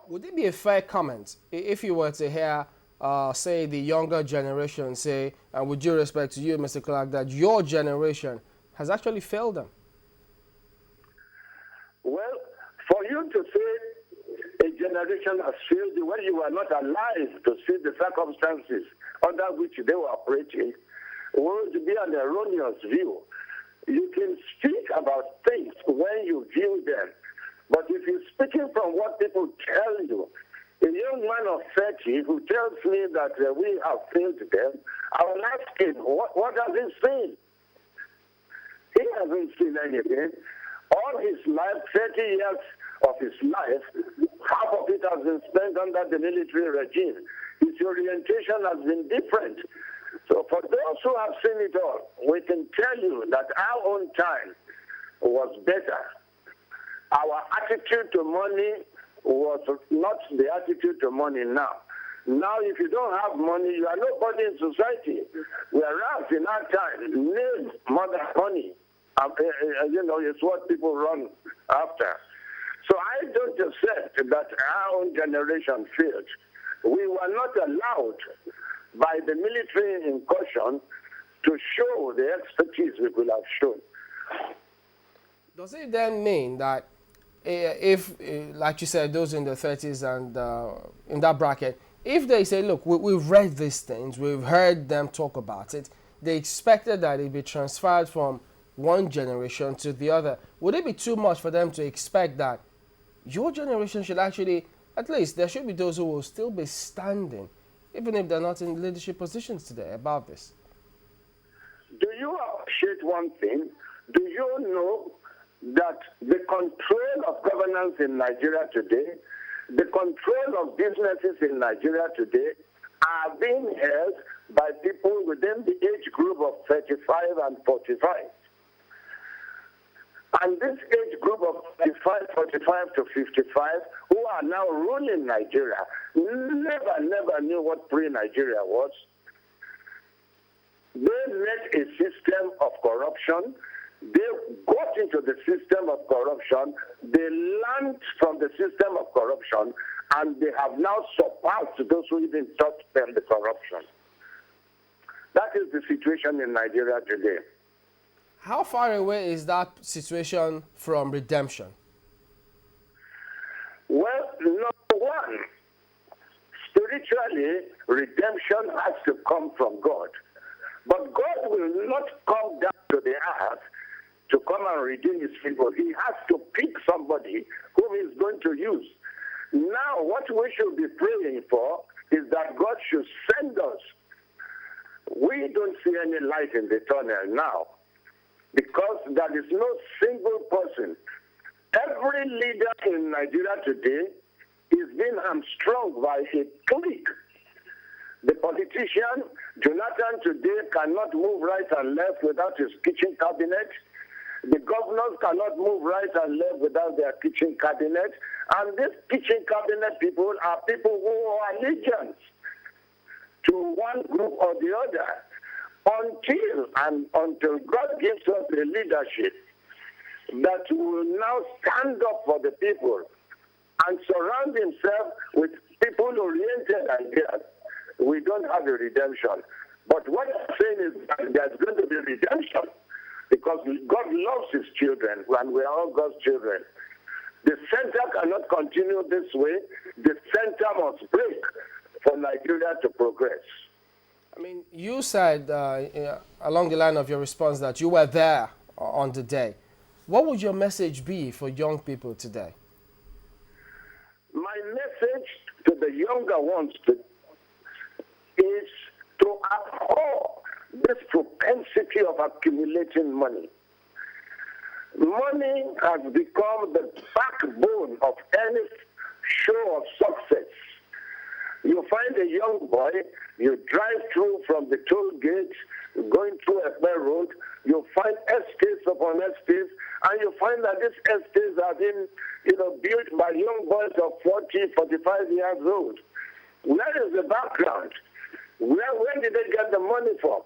Would it be a fair comment if you were to hear, say, the younger generation say, and with due respect to you, Mr. Clark, that your generation has actually failed them? Well, for you to say a generation has failed you when you were not alive to see the circumstances under which they were operating would be an erroneous view. You can speak about things when you view them, but if you're speaking from what people tell you, a young man of 30 who tells me that we have failed them, I will ask him, what has he seen? He hasn't seen anything. All his life, 30 years of his life, half of it has been spent under the military regime. His orientation has been different. So for those who have seen it all, we can tell you that our own time was better. Our attitude to money was not the attitude to money now. Now, if you don't have money, you are nobody in society. Whereas in our time, name more than money. It's what people run after. So I don't accept that our own generation failed. We were not allowed by the military incursion to show the expertise we could have shown. Does it then mean that if, like you said, those in the 30s and in that bracket, if they say, look, we've read these things, we've heard them talk about it, they expected that it be transferred from one generation to the other, would it be too much for them to expect that your generation should actually, at least there should be those who will still be standing, even if they're not in leadership positions today, about this? Do you appreciate one thing? Do you know that the control of governance in Nigeria today, the control of businesses in Nigeria today are being held by people within the age group of 35 and 45? And this age group of 45 to 55, who are now ruling Nigeria, never knew what pre-Nigeria was. They met a system of corruption. They got into the system of corruption. They learned from the system of corruption, and they have now surpassed those who even taught them the corruption. That is the situation in Nigeria today. How far away is that situation from redemption? Well, number one, spiritually, redemption has to come from God. But God will not come down to the earth to come and redeem his people. He has to pick somebody whom he's going to use. Now, what we should be praying for is that God should send us. We don't see any light in the tunnel now, because there is no single person. Every leader in Nigeria today is being hamstrung by a clique. The politician, Jonathan, today cannot move right and left without his kitchen cabinet. The governors cannot move right and left without their kitchen cabinet. And these kitchen cabinet people are people who are allegiance to one group or the other, until God gives us the leadership that will now stand up for the people and surround himself with people-oriented ideas. We don't have a redemption. But what I'm saying is that there's going to be redemption, because God loves his children, and we are all God's children. The center cannot continue this way. The center must break for Nigeria to progress. I mean, you said along the line of your response that you were there on the day. What would your message be for young people today? My message to the younger ones is to abhor this propensity of accumulating money. Money has become the backbone of any show of success. You find a young boy, you drive through from the toll gate, going through a fair road, you find estates upon estates, and you find that these estates are being built by young boys of 40, 45 years old. Where is the background? Where did they get the money from?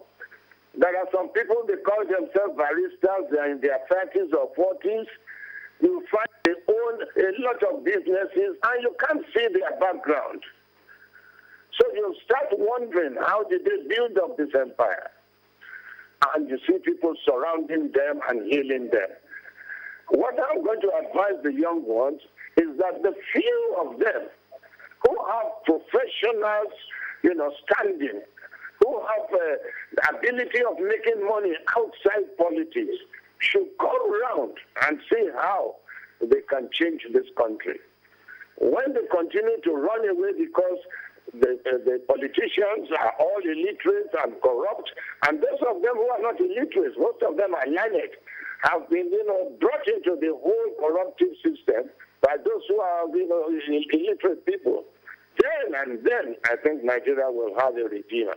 There are some people, they call themselves baristas, they are in their 30s or 40s. You find they own a lot of businesses and you can't see their background. So you start wondering, how did they build up this empire? And you see people surrounding them and healing them. What I'm going to advise the young ones is that the few of them who have professionals, standing, who have the ability of making money outside politics, should come around and see how they can change this country. When they continue to run away because the politicians are all illiterate and corrupt, and those of them who are not illiterate, most of them are learned, have been, brought into the whole corruptive system by those who are, illiterate people. Then I think Nigeria will have a redeemer.